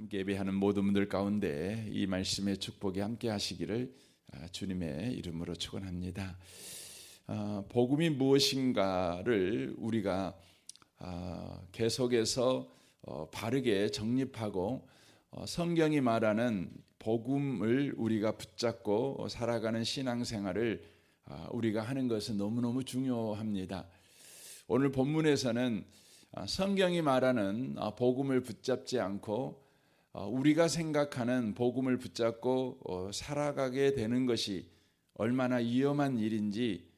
함께 예배하는 모든 분들 가운데 이 말씀의 축복이 함께 하시기를 주님의 이름으로 축원합니다. 복음이 무엇인가를 우리가 계속해서 바르게 정립하고 성경이 말하는 복음을 우리가 붙잡고 살아가는 신앙생활을 우리가 하는 것은 너무너무 중요합니다. 오늘 본문에서는 성경이 말하는 복음을 붙잡지 않고 우리가 생각하는 복음을 붙잡고 살아가게 되는 것이 얼마나 위험한 일인지,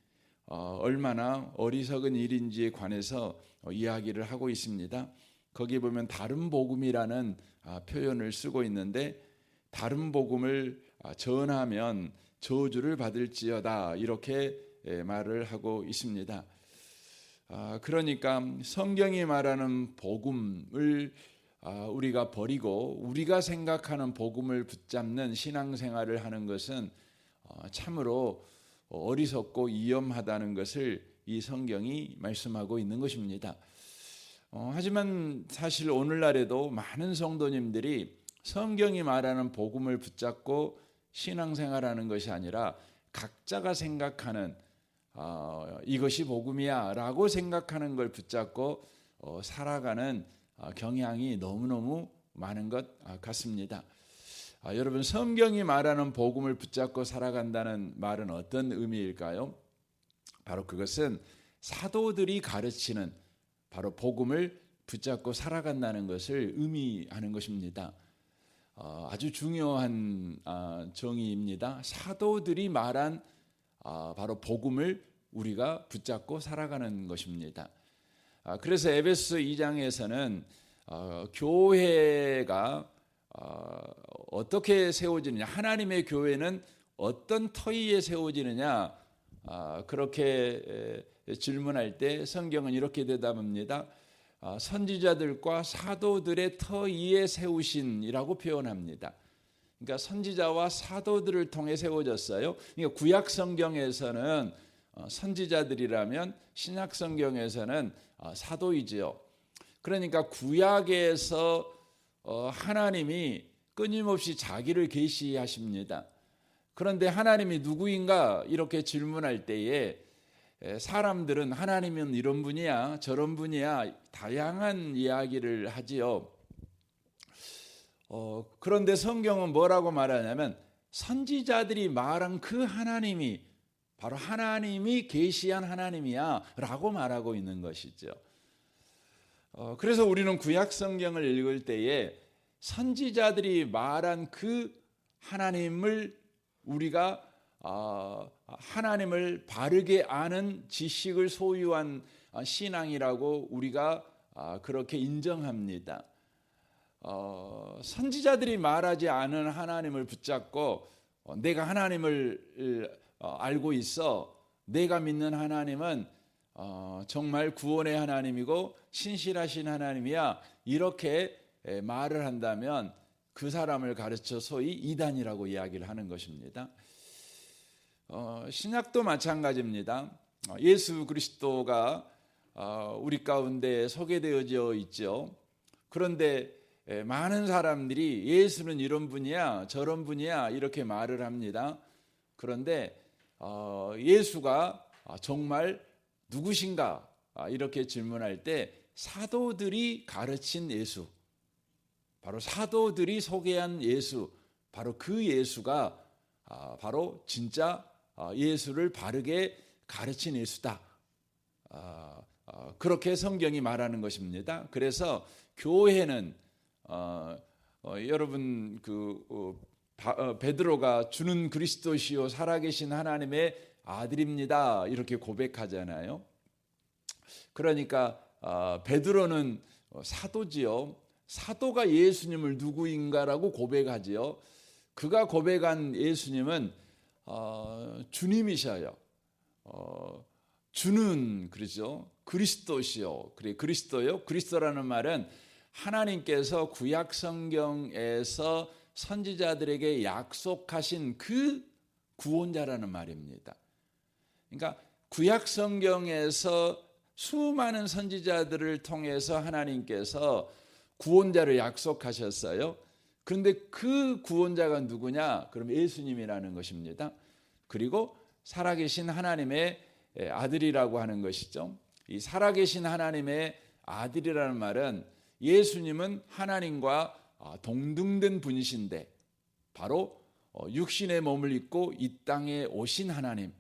얼마나 어리석은 일인지에 관해서 이야기를 하고 있습니다. 거기 보면 다른 복음이라는 표현을 쓰고 있는데, 다른 복음을 전하면 저주를 받을지어다, 이렇게 말을 하고 있습니다. 그러니까 성경이 말하는 복음을 우리가 버리고 우리가 생각하는 복음을 붙잡는 신앙생활을 하는 것은 참으로 어리석고 위험하다는 것을 이 성경이 말씀하고 있는 것입니다. 하지만 사실 오늘날에도 많은 성도님들이 성경이 말하는 복음을 붙잡고 신앙생활하는 것이 아니라 각자가 생각하는 이것이 복음이야 라고 생각하는 걸 붙잡고 살아가는 경향이 너무너무 많은 것 같습니다. 여러분, 성경이 말하는 복음을 붙잡고 살아간다는 말은 어떤 의미일까요? 바로 그것은 사도들이 가르치는 바로 복음을 붙잡고 살아간다는 것을 의미하는 것입니다. 아주 중요한 정의입니다. 사도들이 말한 바로 복음을 우리가 붙잡고 살아가는 것입니다. 그래서 에베소 2장에서는 교회가 어떻게 세워지느냐, 하나님의 교회는 어떤 터위에 세워지느냐, 그렇게 질문할 때 성경은 이렇게 대답합니다. 선지자들과 사도들의 터위에 세우신이라고 표현합니다. 그러니까 선지자와 사도들을 통해 세워졌어요. 그러니까 구약 성경에서는 선지자들이라면 신약 성경에서는 사도이지요. 그러니까 구약에서 하나님이 끊임없이 자기를 계시하십니다. 그런데 하나님이 누구인가 이렇게 질문할 때에 사람들은 하나님은 이런 분이야 저런 분이야 다양한 이야기를 하지요. 그런데 성경은 뭐라고 말하냐면 선지자들이 말한 그 하나님이 바로 하나님이 계시한 하나님이야 라고 말하고 있는 것이죠. 그래서 우리는 구약 성경을 읽을 때에 선지자들이 말한 그 하나님을 우리가 하나님을 바르게 아는 지식을 소유한 신앙이라고 우리가 그렇게 인정합니다. 선지자들이 말하지 않은 하나님을 붙잡고 내가 하나님을 알고 있어, 내가 믿는 하나님은 정말 구원의 하나님이고 신실하신 하나님이야, 이렇게 말을 한다면 그 사람을 가르쳐 소위 이단이라고 이야기를 하는 것입니다. 신약도 마찬가지입니다. 예수 그리스도가 우리 가운데 소개되어져 있죠. 그런데 많은 사람들이 예수는 이런 분이야 저런 분이야 이렇게 말을 합니다. 그런데 예수가 정말 누구신가 이렇게 질문할 때 사도들이 가르친 예수, 바로 사도들이 소개한 예수, 바로 그 예수가 바로 진짜 예수를 바르게 가르친 예수다, 그렇게 성경이 말하는 것입니다. 그래서 교회는 여러분 베드로가 주는 그리스도시요 살아계신 하나님의 아들입니다 이렇게 고백하잖아요. 그러니까 베드로는 사도지요. 사도가 예수님을 누구인가라고 고백하지요. 그가 고백한 예수님은 주님이셔요. 주는 그러죠. 그리스도시요. 그래, 그리스도요. 그리스도라는 말은 하나님께서 구약 성경에서 선지자들에게 약속하신 그 구원자라는 말입니다. 그러니까 구약 성경에서 수많은 선지자들을 통해서 하나님께서 구원자를 약속하셨어요. 그런데 그 구원자가 누구냐? 그럼 예수님이라는 것입니다. 그리고 살아계신 하나님의 아들이라고 하는 것이죠. 이 살아계신 하나님의 아들이라는 말은 예수님은 하나님과 동등된 분이신데 바로 육신의 몸을 입고 이 땅에 오신 하나님,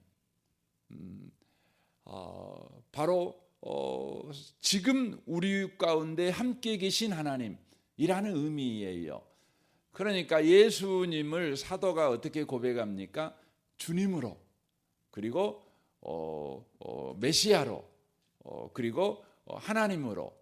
바로 지금 우리 가운데 함께 계신 하나님이라는 의미예요. 그러니까 예수님을 사도가 어떻게 고백합니까? 주님으로, 그리고 메시아로, 그리고 하나님으로,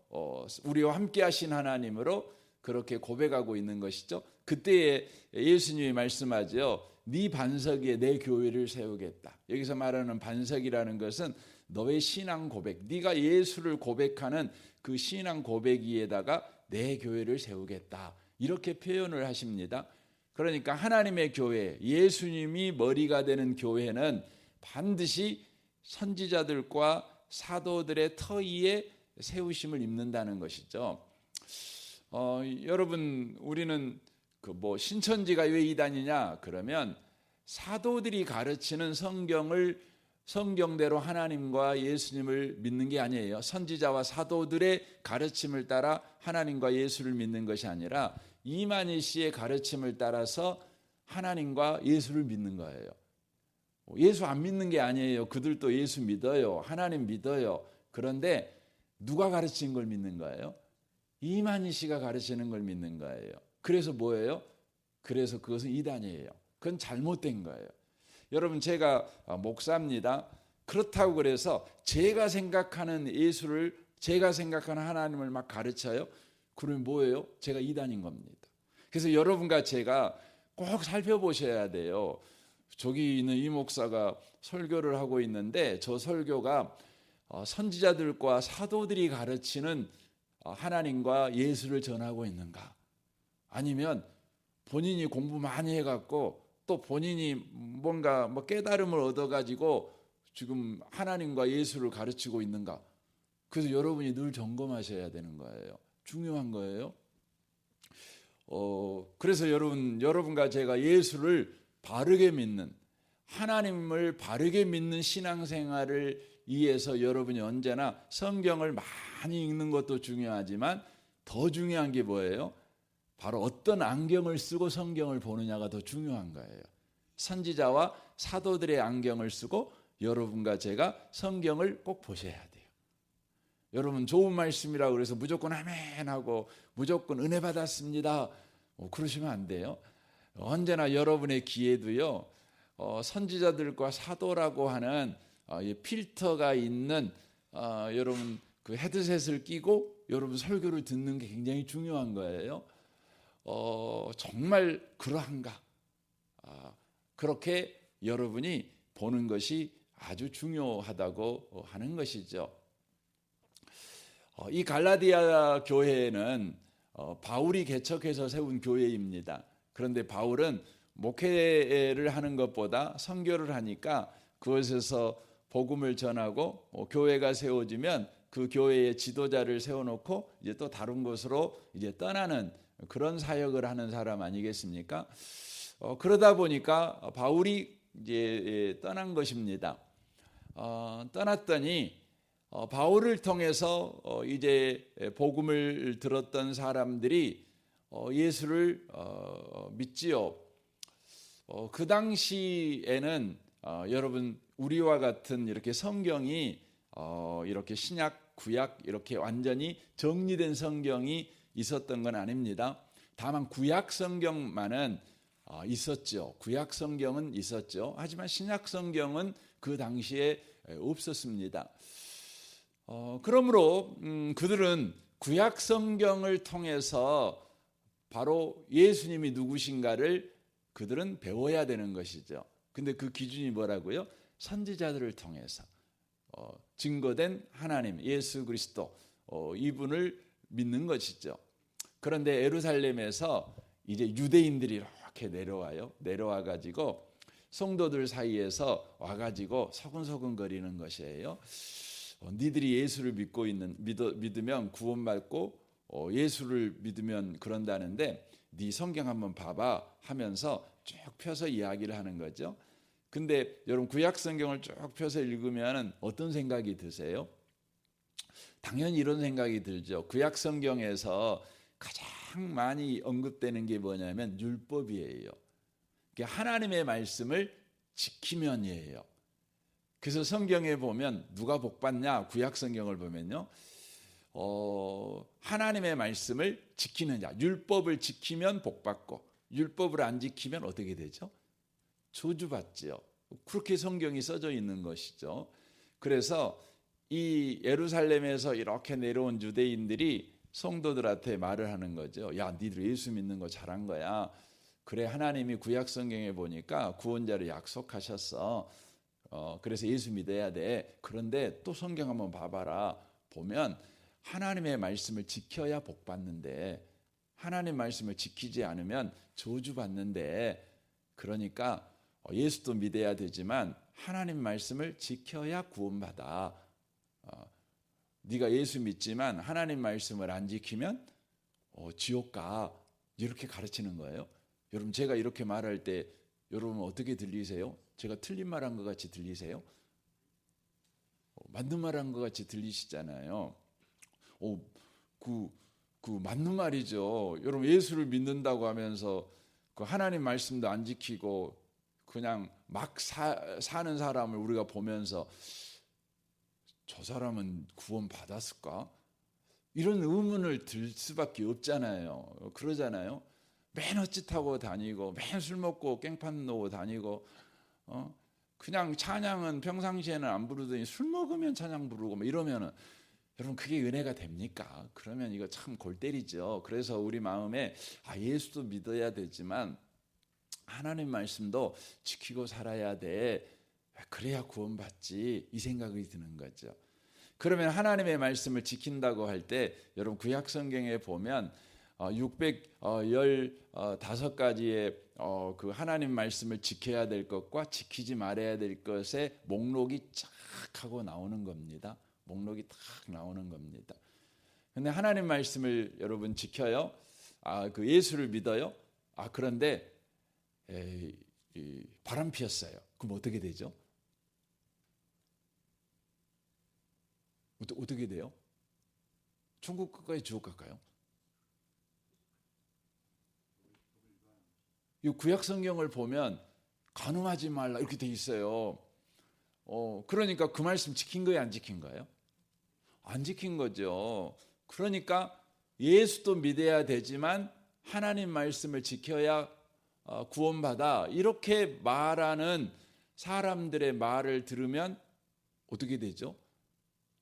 우리와 함께 하신 하나님으로 그렇게 고백하고 있는 것이죠. 그때에 예수님이 말씀하죠. 네 반석 위에 내 교회를 세우겠다. 여기서 말하는 반석이라는 것은 너의 신앙 고백, 네가 예수를 고백하는 그 신앙 고백 위에다가 내 교회를 세우겠다. 이렇게 표현을 하십니다. 그러니까 하나님의 교회, 예수님이 머리가 되는 교회는 반드시 선지자들과 사도들의 터 위에 세우심을 입는다는 것이죠. 여러분, 우리는 신천지가 왜 이단이냐? 그러면 사도들이 가르치는 성경대로 하나님과 예수님을 믿는 게 아니에요. 선지자와 사도들의 가르침을 따라 하나님과 예수를 믿는 것이 아니라 이만희 씨의 가르침을 따라서 하나님과 예수를 믿는 거예요. 예수 안 믿는 게 아니에요. 그들도 예수 믿어요. 하나님 믿어요. 그런데 누가 가르친 걸 믿는 거예요? 이만희 씨가 가르치는 걸 믿는 거예요. 그래서 뭐예요? 그래서 그것은 이단이에요. 그건 잘못된 거예요. 여러분, 제가 목사입니다. 그렇다고 그래서 제가 생각하는 예수를, 제가 생각하는 하나님을 막 가르쳐요. 그러면 뭐예요? 제가 이단인 겁니다. 그래서 여러분과 제가 꼭 살펴보셔야 돼요. 저기 있는 이 목사가 설교를 하고 있는데 저 설교가 선지자들과 사도들이 가르치는 하나님과 예수를 전하고 있는가? 아니면 본인이 공부 많이 해갖고 또 본인이 뭔가 깨달음을 얻어가지고 지금 하나님과 예수를 가르치고 있는가? 그래서 여러분이 늘 점검하셔야 되는 거예요. 중요한 거예요. 그래서 여러분과 제가 예수를 바르게 믿는, 하나님을 바르게 믿는 신앙생활을 위해서 여러분이 언제나 성경을 많이 읽는 것도 중요하지만 더 중요한 게 뭐예요? 바로 어떤 안경을 쓰고 성경을 보느냐가 더 중요한 거예요. 선지자와 사도들의 안경을 쓰고 여러분과 제가 성경을 꼭 보셔야 돼요. 여러분, 좋은 말씀이라고 그래서 무조건 아멘하고 무조건 은혜 받았습니다 그러시면 안 돼요. 언제나 여러분의 귀에도요, 선지자들과 사도라고 하는 필터가 있는 여러분 그 헤드셋을 끼고 여러분 설교를 듣는 게 굉장히 중요한 거예요. 정말 그러한가? 그렇게 여러분이 보는 것이 아주 중요하다고 하는 것이죠. 이 갈라디아 교회는 바울이 개척해서 세운 교회입니다. 그런데 바울은 목회를 하는 것보다 선교를 하니까 그곳에서 복음을 전하고 교회가 세워지면 그 교회의 지도자를 세워놓고 이제 또 다른 곳으로 이제 떠나는 그런 사역을 하는 사람 아니겠습니까? 그러다 보니까 바울이 이제 떠난 것입니다. 떠났더니 바울을 통해서 이제 복음을 들었던 사람들이 예수를 믿지요. 그 당시에는 여러분 우리와 같은 이렇게 성경이 이렇게 신약, 구약 이렇게 완전히 정리된 성경이 있었던 건 아닙니다. 다만 구약 성경만은 있었죠. 구약 성경은 있었죠. 하지만 신약 성경은 그 당시에 없었습니다. 그러므로 그들은 구약 성경을 통해서 바로 예수님이 누구신가를 그들은 배워야 되는 것이죠. 근데 그 기준이 뭐라고요? 선지자들을 통해서 증거된 하나님 예수 그리스도 이분을 믿는 것이죠. 그런데 예루살렘에서 이제 유대인들이 이렇게 내려와 가지고 성도들 사이에서 와 가지고 서근서근거리는 것이에요. 니들이 예수를 믿으면 구원받고 예수를 믿으면 그런다는데 네 성경 한번 봐봐 하면서 쭉 펴서 이야기를 하는 거죠. 근데 여러분 구약 성경을 쭉 펴서 읽으면 어떤 생각이 드세요? 당연히 이런 생각이 들죠. 구약 성경에서 가장 많이 언급되는 게 뭐냐면 율법이에요. 하나님의 말씀을 지키면이에요. 그래서 성경에 보면 누가 복 받냐? 구약 성경을 보면요. 하나님의 말씀을 지키는 자, 율법을 지키면 복 받고 율법을 안 지키면 어떻게 되죠? 저주받지요. 그렇게 성경이 써져 있는 것이죠. 그래서 이 예루살렘에서 이렇게 내려온 유대인들이 성도들한테 말을 하는 거죠. 야, 니들 예수 믿는 거 잘한 거야. 그래, 하나님이 구약 성경에 보니까 구원자를 약속하셨어. 그래서 예수 믿어야 돼. 그런데 또 성경 한번 봐봐라. 보면 하나님의 말씀을 지켜야 복 받는데 하나님 말씀을 지키지 않으면 저주받는데, 그러니까 예수도 믿어야 되지만 하나님 말씀을 지켜야 구원받아. 네가 예수 믿지만 하나님 말씀을 안 지키면 지옥 가. 이렇게 가르치는 거예요. 여러분, 제가 이렇게 말할 때 여러분 어떻게 들리세요? 제가 틀린 말한 것 같이 들리세요? 맞는 말한 것 같이 들리시잖아요. 그 맞는 말이죠. 여러분, 예수를 믿는다고 하면서 그 하나님 말씀도 안 지키고 그냥 막 사는 사람을 우리가 보면서 저 사람은 구원 받았을까? 이런 의문을 들 수밖에 없잖아요. 그러잖아요. 맨 헛짓하고 다니고 맨 술 먹고 깽판 놓고 다니고 그냥 찬양은 평상시에는 안 부르더니 술 먹으면 찬양 부르고 뭐 이러면은 여러분, 그게 은혜가 됩니까? 그러면 이거 참 골 때리죠. 그래서 우리 마음에 예수도 믿어야 되지만 하나님 말씀도 지키고 살아야 돼. 그래야 구원받지. 이 생각이 드는 거죠. 그러면 하나님의 말씀을 지킨다고 할 때 여러분, 구약 성경에 보면 615가지의 그 하나님 말씀을 지켜야 될 것과 지키지 말아야 될 것의 목록이 쫙 하고 나오는 겁니다. 목록이 딱 나오는 겁니다. 근데 하나님 말씀을 여러분 지켜요? 그 예수를 믿어요? 그런데 바람 피었어요. 그럼 어떻게 되죠? 어떻게 돼요? 천국 갈까요? 지옥 갈까요? 이 구약 성경을 보면 간음하지 말라 이렇게 돼 있어요. 그러니까 그 말씀 지킨 거예요, 안 지킨 거예요? 안 지킨 거죠. 그러니까 예수도 믿어야 되지만 하나님 말씀을 지켜야 구원받아. 이렇게 말하는 사람들의 말을 들으면 어떻게 되죠?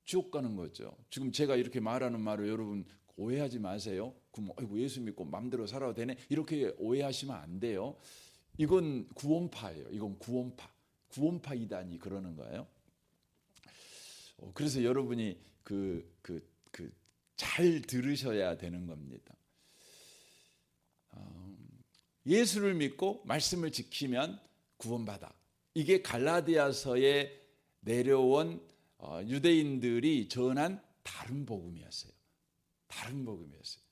지옥 가는 거죠. 지금 제가 이렇게 말하는 말을 여러분 오해하지 마세요. 그럼 예수 믿고 마음대로 살아도 되네? 이렇게 오해하시면 안 돼요. 이건 구원파예요. 이건 구원파 이단이 그러는 거예요. 그래서 여러분이 잘 들으셔야 되는 겁니다. 예수를 믿고 말씀을 지키면 구원받아. 이게 갈라디아서에 내려온 유대인들이 전한 다른 복음이었어요. 다른 복음이었어요.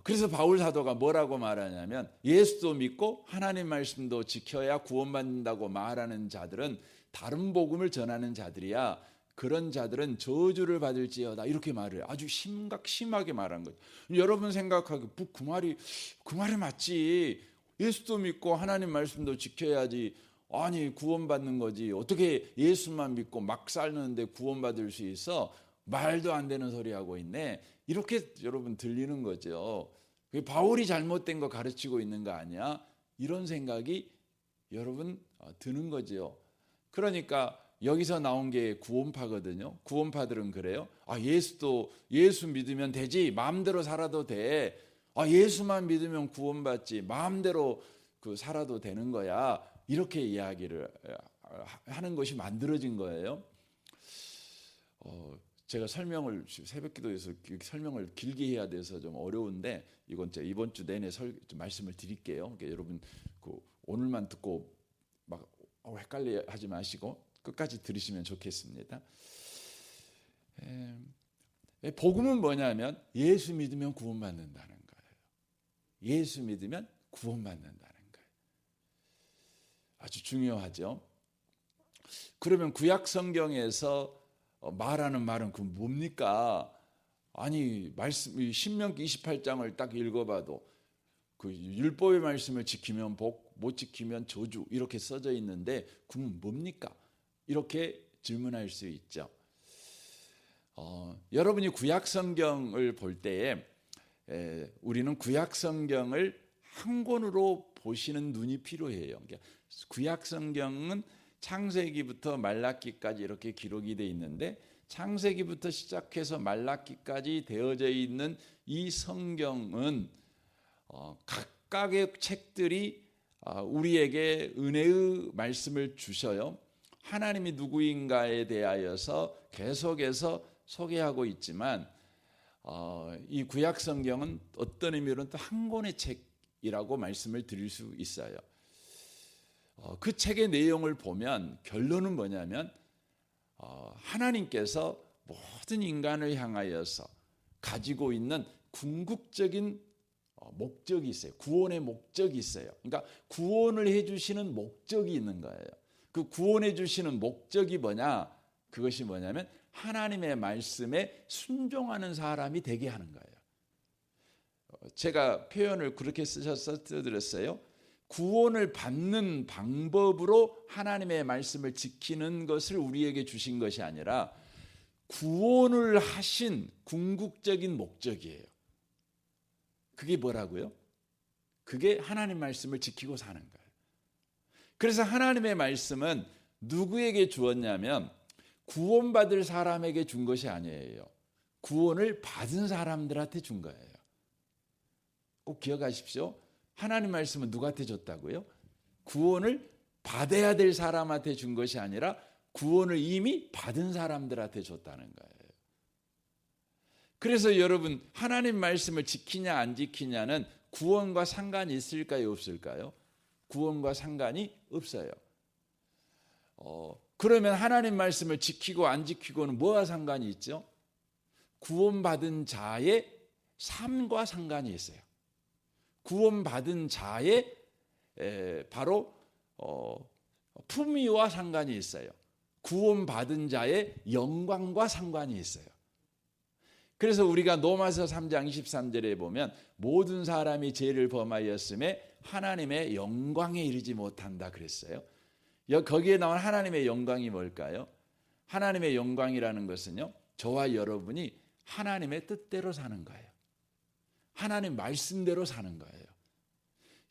그래서 바울 사도가 뭐라고 말하냐면 예수도 믿고 하나님 말씀도 지켜야 구원받는다고 말하는 자들은 다른 복음을 전하는 자들이야. 그런 자들은 저주를 받을지어다. 이렇게 말을 아주 심하게 말한 거죠. 여러분 생각하기 그 말이 맞지. 예수도 믿고 하나님 말씀도 지켜야지. 아니 구원받는 거지. 어떻게 예수만 믿고 막 살는데 구원받을 수 있어? 말도 안 되는 소리 하고 있네. 이렇게 여러분 들리는 거죠. 바울이 잘못된 거 가르치고 있는 거 아니야? 이런 생각이 여러분 드는 거죠. 그러니까 여기서 나온 게 구원파거든요. 구원파들은 그래요. 예수 믿으면 되지. 마음대로 살아도 돼. 예수만 믿으면 구원받지. 마음대로 살아도 되는 거야. 이렇게 이야기를 하는 것이 만들어진 거예요. 제가 새벽기도에서 설명을 길게 해야 돼서 좀 어려운데 이번 주 내내 말씀을 드릴게요. 그러니까 여러분 오늘만 듣고 막 헷갈려하지 마시고 끝까지 들으시면 좋겠습니다. 복음은 뭐냐면 예수 믿으면 구원받는다는 거예요. 예수 믿으면 구원받는다는 거예요. 아주 중요하죠. 그러면 구약 성경에서 말하는 말은 그 뭡니까? 아니 말씀 신명기 28장을 딱 읽어봐도 그 율법의 말씀을 지키면 복, 못 지키면 저주 이렇게 써져 있는데 그럼 뭡니까? 이렇게 질문할 수 있죠. 여러분이 구약 성경을 볼 때에 우리는 구약 성경을 한 권으로 보시는 눈이 필요해요. 그러니까 구약 성경은 창세기부터 말라기까지 이렇게 기록이 되어 있는데 창세기부터 시작해서 말라기까지 되어져 있는 이 성경은 각각의 책들이 우리에게 은혜의 말씀을 주셔요. 하나님이 누구인가에 대하여서 계속해서 소개하고 있지만 이 구약 성경은 어떤 의미로는 또 한 권의 책이라고 말씀을 드릴 수 있어요. 그 책의 내용을 보면 결론은 뭐냐면 하나님께서 모든 인간을 향하여서 가지고 있는 궁극적인 목적이 있어요. 구원의 목적이 있어요. 그러니까 구원을 해주시는 목적이 있는 거예요. 그 구원해 주시는 목적이 뭐냐? 그것이 뭐냐면 하나님의 말씀에 순종하는 사람이 되게 하는 거예요. 제가 표현을 그렇게 써드렸어요. 구원을 받는 방법으로 하나님의 말씀을 지키는 것을 우리에게 주신 것이 아니라 구원을 하신 궁극적인 목적이에요. 그게 뭐라고요? 그게 하나님 말씀을 지키고 사는 거예요. 그래서 하나님의 말씀은 누구에게 주었냐면 구원받을 사람에게 준 것이 아니에요. 구원을 받은 사람들한테 준 거예요. 꼭 기억하십시오. 하나님 말씀은 누구한테 줬다고요? 구원을 받아야 될 사람한테 준 것이 아니라 구원을 이미 받은 사람들한테 줬다는 거예요. 그래서 여러분 하나님 말씀을 지키냐 안 지키냐는 구원과 상관이 있을까요? 없을까요? 구원과 상관이 없어요. 그러면 하나님 말씀을 지키고 안 지키고는 뭐와 상관이 있죠? 구원받은 자의 삶과 상관이 있어요. 구원받은 자의 바로 품위와 상관이 있어요. 구원받은 자의 영광과 상관이 있어요. 그래서 우리가 로마서 3장 23절에 보면 모든 사람이 죄를 범하였음에 하나님의 영광에 이르지 못한다 그랬어요. 거기에 나온 하나님의 영광이 뭘까요? 하나님의 영광이라는 것은요, 저와 여러분이 하나님의 뜻대로 사는 거예요. 하나님 말씀대로 사는 거예요.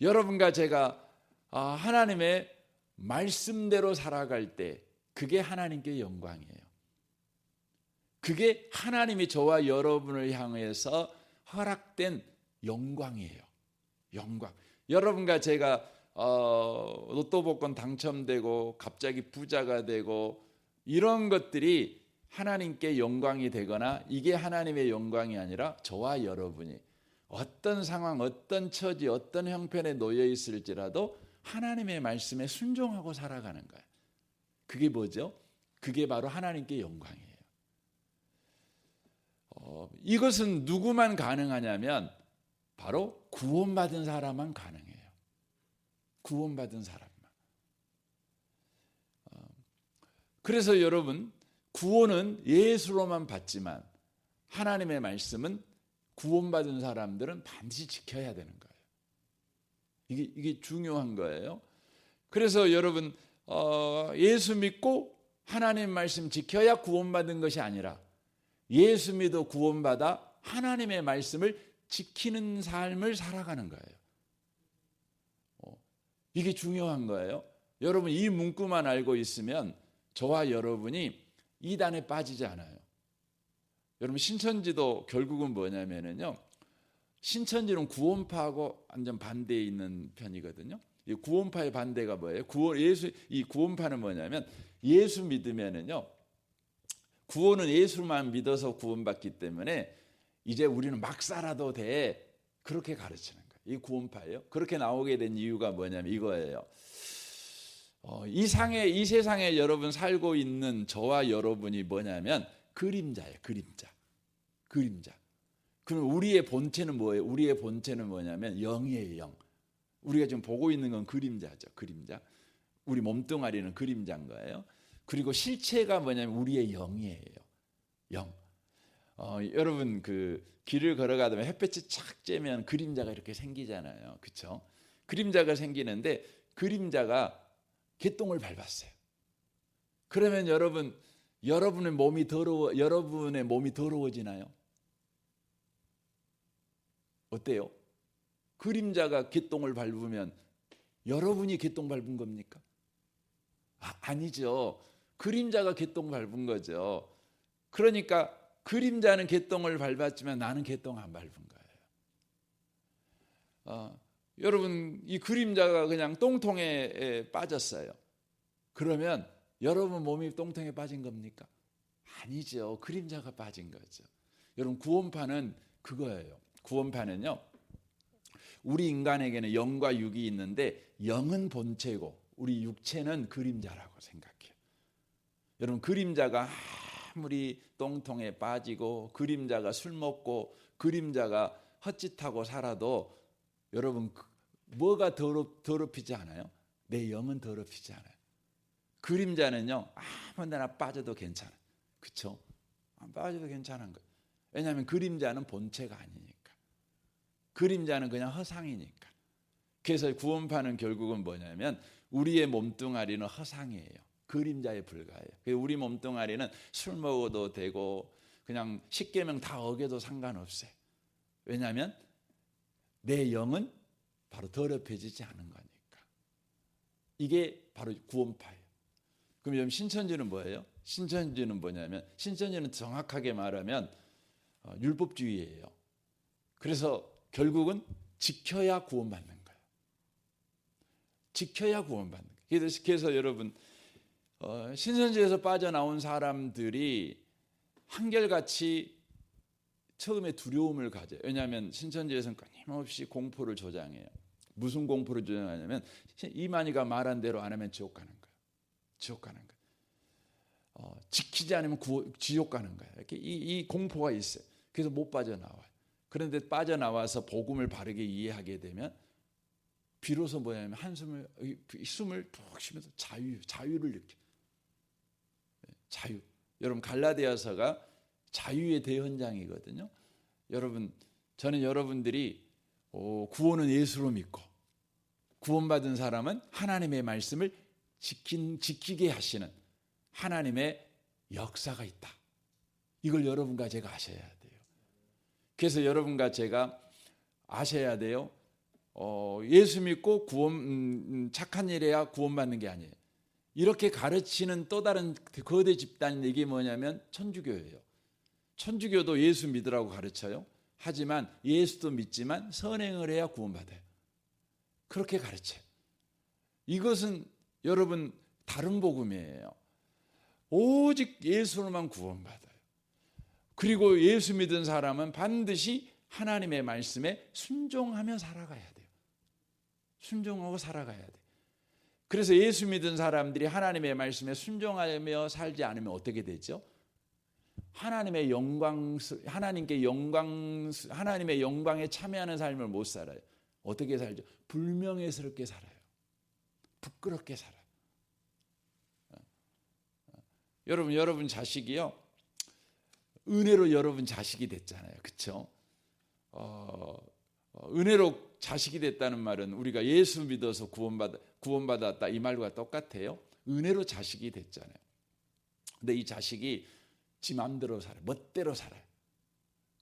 여러분과 제가 하나님의 말씀대로 살아갈 때 그게 하나님께 영광이에요. 그게 하나님이 저와 여러분을 향해서 허락된 영광이에요. 영광. 여러분과 제가 로또 복권 당첨되고 갑자기 부자가 되고 이런 것들이 하나님께 영광이 되거나 이게 하나님의 영광이 아니라 저와 여러분이 어떤 상황, 어떤 처지, 어떤 형편에 놓여 있을지라도 하나님의 말씀에 순종하고 살아가는 거예요. 그게 뭐죠? 그게 바로 하나님께 영광이에요. 이것은 누구만 가능하냐면 바로 구원받은 사람만 가능해요. 구원받은 사람만. 그래서 여러분 구원은 예수로만 받지만 하나님의 말씀은 구원받은 사람들은 반드시 지켜야 되는 거예요. 이게 중요한 거예요. 그래서 여러분 예수 믿고 하나님 말씀 지켜야 구원받은 것이 아니라 예수 믿어 구원받아 하나님의 말씀을 지키는 삶을 살아가는 거예요. 이게 중요한 거예요. 여러분 이 문구만 알고 있으면 저와 여러분이 이단에 빠지지 않아요. 여러분 신천지도 결국은 뭐냐면요, 신천지는 구원파하고 완전 반대에 있는 편이거든요. 이 구원파의 반대가 뭐예요? 이 구원파는 뭐냐면 예수 믿으면은요, 구원은 예수만 믿어서 구원받기 때문에 이제 우리는 막 살아도 돼, 그렇게 가르치는 거예요. 이 구원파예요. 그렇게 나오게 된 이유가 뭐냐면 이거예요. 이 세상에 여러분 살고 있는 저와 여러분이 뭐냐면 그림자예요. 그림자. 그럼 우리의 본체는 뭐예요? 우리의 본체는 뭐냐면 영이에요. 영. 우리가 지금 보고 있는 건 그림자죠. 그림자. 우리 몸뚱아리는 그림자인 거예요. 그리고 실체가 뭐냐면 우리의 영이에요. 영. 여러분 그 길을 걸어가다가 햇볕이 착 쬐면 그림자가 이렇게 생기잖아요. 그렇죠? 그림자가 생기는데 그림자가 개똥을 밟았어요. 그러면 여러분의 몸이 더러워지나요? 어때요? 그림자가 개똥을 밟으면 여러분이 개똥 밟은 겁니까? 아니죠. 그림자가 개똥 밟은 거죠. 그러니까 그림자는 개똥을 밟았지만 나는 개똥 안 밟은 거예요. 여러분 이 그림자가 그냥 똥통에 빠졌어요. 그러면 여러분 몸이 똥통에 빠진 겁니까? 아니죠. 그림자가 빠진 거죠. 여러분 구원파는 그거예요. 구원파는요. 우리 인간에게는 영과 육이 있는데 영은 본체고 우리 육체는 그림자라고 생각해요. 여러분 그림자가 아무리 똥통에 빠지고 그림자가 술 먹고 그림자가 헛짓하고 살아도 여러분 뭐가 더럽히지 않아요? 내 영은 더럽히지 않아요. 그림자는요 아무데나 빠져도 괜찮아요. 그렇죠? 빠져도 괜찮은 거예요. 왜냐하면 그림자는 본체가 아니니까. 그림자는 그냥 허상이니까. 그래서 구원파는 결국은 뭐냐면 우리의 몸뚱아리는 허상이에요. 그림자에 불과해요. 우리 몸뚱아리는 술 먹어도 되고 그냥 십계명 다 어겨도 상관없어요. 왜냐하면 내 영은 바로 더럽혀지지 않은 거니까. 이게 바로 구원파예요. 그럼 여러분 신천지는 뭐예요? 신천지는 뭐냐면 신천지는 정확하게 말하면 율법주의예요. 그래서 결국은 지켜야 구원받는 거예요. 지켜야 구원받는 거예요. 그래서 여러분 신천지에서 빠져나온 사람들이 한결같이 처음에 두려움을 가져요. 왜냐하면 신천지에서는 끊임없이 공포를 조장해요. 무슨 공포를 조장하냐면 이만희가 말한 대로 안 하면 지옥 가는 거예요. 지옥 가는 거예요. 지키지 않으면 지옥 가는 거예요. 이렇게 이 공포가 있어요. 그래서 못 빠져나와요. 그런데 빠져나와서 복음을 바르게 이해하게 되면 비로소 뭐냐면 숨을 푹 쉬면서 자유를 느껴. 자유. 여러분 갈라디아서가 자유의 대현장이거든요. 여러분 저는 여러분들이 구원은 예수로 믿고 구원받은 사람은 하나님의 말씀을 지키게 하시는 하나님의 역사가 있다. 이걸 여러분과 제가 아셔야 돼요. 그래서 여러분과 제가 아셔야 돼요. 예수 믿고 착한 일해야 구원받는 게 아니에요. 이렇게 가르치는 또 다른 거대 집단 이게 뭐냐면 천주교예요. 천주교도 예수 믿으라고 가르쳐요. 하지만 예수도 믿지만 선행을 해야 구원받아요. 그렇게 가르쳐요. 이것은 여러분 다른 복음이에요. 오직 예수로만 구원받아요. 그리고 예수 믿은 사람은 반드시 하나님의 말씀에 순종하며 살아가야 돼요. 순종하고 살아가야 돼요. 그래서 예수 믿은 사람들이 하나님의 말씀에 순종하며 살지 않으면 어떻게 되죠? 하나님의 영광에 참여하는 삶을 못 살아요. 어떻게 살죠? 불명예스럽게 살아요. 부끄럽게 살아요. 여러분 자식이요. 은혜로 여러분 자식이 됐잖아요. 그렇죠? 은혜로 자식이 됐다는 말은 우리가 예수 믿어서 구원받았다 이 말과 똑같아요. 은혜로 자식이 됐잖아요. 근데 이 자식이 지 마음대로 살아요. 멋대로 살아요.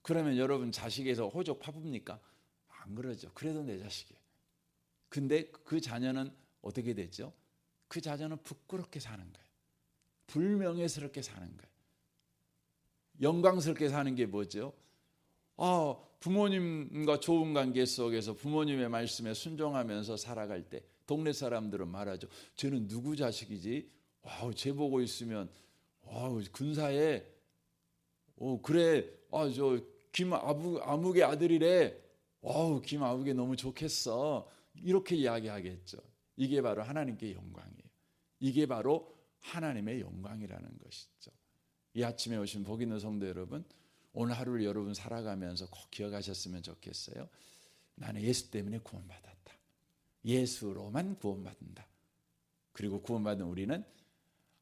그러면 여러분 자식에서 호적 파봅니까? 안 그러죠. 그래도 내 자식이에요. 근데 그 자녀는 어떻게 됐죠? 그 자녀는 부끄럽게 사는 거예요. 불명예스럽게 사는 거예요. 영광스럽게 사는 게 뭐죠? 부모님과 좋은 관계 속에서 부모님의 말씀에 순종하면서 살아갈 때 동네 사람들은 말하죠. 쟤는 누구 자식이지? 쟤 보고 있으면 근사해. 그래. 저 김아무개 아들이래. 김아무개 너무 좋겠어. 이렇게 이야기하겠죠. 이게 바로 하나님께 영광이에요. 이게 바로 하나님의 영광이라는 것이죠. 이 아침에 오신 복 있는 성도 여러분, 오늘 하루를 여러분 살아가면서 꼭 기억하셨으면 좋겠어요. 나는 예수 때문에 구원받았다. 예수로만 구원받는다. 그리고 구원받은 우리는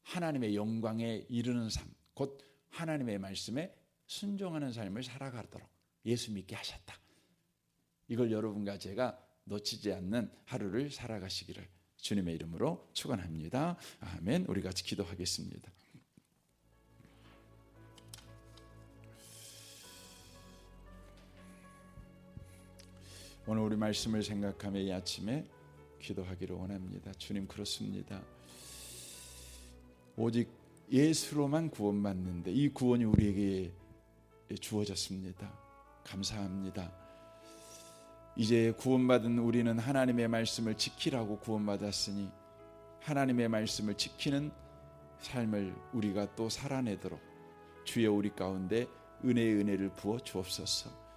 하나님의 영광에 이르는 삶, 곧 하나님의 말씀에 순종하는 삶을 살아가도록 예수 믿게 하셨다. 이걸 여러분과 제가 놓치지 않는 하루를 살아가시기를 주님의 이름으로 축원합니다. 아멘. 우리 같이 기도하겠습니다. 오늘 우리 말씀을 생각하며 이 아침에 기도하기를 원합니다. 주님, 그렇습니다. 오직 예수로만 구원받는데 이 구원이 우리에게 주어졌습니다. 감사합니다. 이제 구원받은 우리는 하나님의 말씀을 지키라고 구원받았으니 하나님의 말씀을 지키는 삶을 우리가 또 살아내도록 주여 우리 가운데 은혜의 은혜를 부어 주옵소서.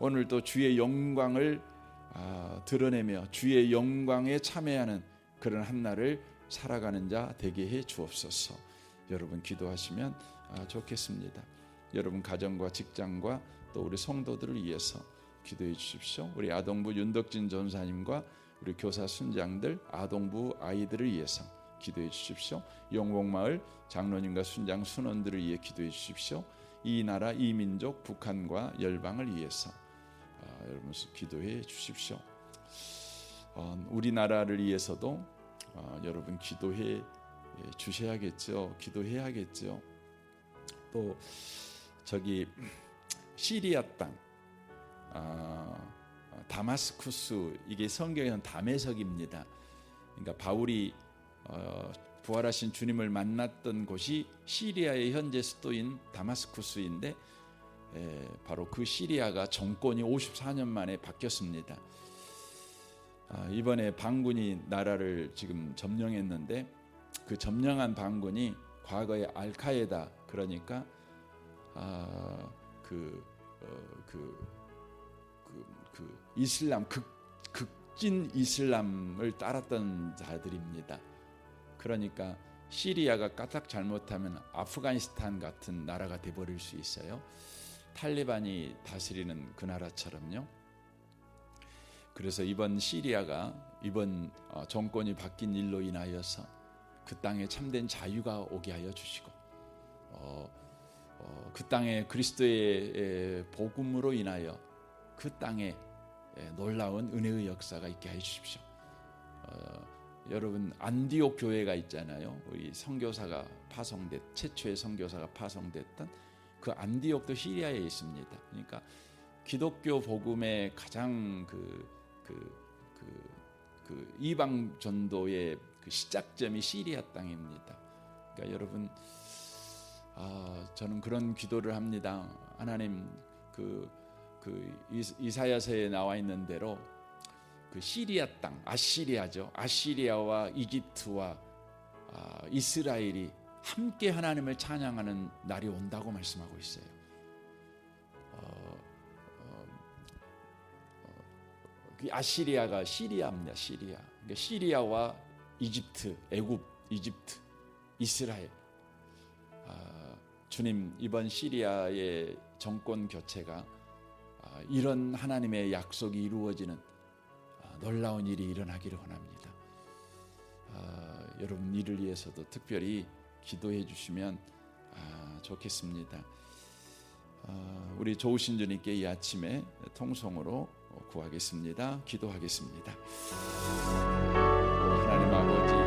오늘도 주의 영광을 드러내며 주의 영광에 참여하는 그런 한날을 살아가는 자 되게 해 주옵소서. 여러분 기도하시면 좋겠습니다. 여러분 가정과 직장과 또 우리 성도들을 위해서 기도해 주십시오. 우리 아동부 윤덕진 전사님과 우리 교사 순장들, 아동부 아이들을 위해서 기도해 주십시오. 영봉마을 장로님과 순장 순원들을 위해 기도해 주십시오. 이 나라 이 민족 북한과 열방을 위해서 여러분 기도해 주십시오. 우리나라를 위해서도 여러분 기도해 주셔야겠죠. 기도해야겠죠. 또 저기 시리아 땅 다마스쿠스, 이게 성경에는 담에석입니다. 그러니까 바울이 부활하신 주님을 만났던 곳이 시리아의 현재 수도인 다마스쿠스인데 바로 그 시리아가 정권이 54년 만에 바뀌었습니다. 이번에 반군이 나라를 지금 점령했는데 그 점령한 반군이 과거에 알카에다, 그러니까 이슬람 극진 이슬람을 따랐던 자들입니다. 그러니까 시리아가 까딱 잘못하면 아프가니스탄 같은 나라가 돼버릴 수 있어요. 탈리반이 다스리는 그 나라처럼요. 그래서 이번 시리아가 이번 정권이 바뀐 일로 인하여서 그 땅에 참된 자유가 오게 하여 주시고 그 땅에 그리스도의 복음으로 인하여 그 땅에 놀라운 은혜의 역사가 있게 해 주십시오. 여러분 안디옥 교회가 있잖아요. 우리 선교사가 최초의 선교사가 파송됐던 그 안디옥도 시리아에 있습니다. 그러니까 기독교 복음의 가장 이방 전도의 그 시작점이 시리아 땅입니다. 그러니까 여러분 저는 그런 기도를 합니다. 하나님 이사야서에 나와 있는 대로 그 시리아 땅, 아시리아죠. 아시리아와 이집트와 이스라엘이 함께 하나님을 찬양하는 날이 온다고 말씀하고 있어요. 아시리아가 시리아입니다. 시리아. 그러니까 시리아와 이집트, 애굽, 이집트, 이스라엘. 주님, 이번 시리아의 정권 교체가 이런 하나님의 약속이 이루어지는 놀라운 일이 일어나기를 원합니다. 여러분 이를 위해서도 특별히 기도해 주시면 좋겠습니다. 우리 좋으신 주님께 이 아침에 통성으로 구하겠습니다. 기도하겠습니다. 하나님 아버지,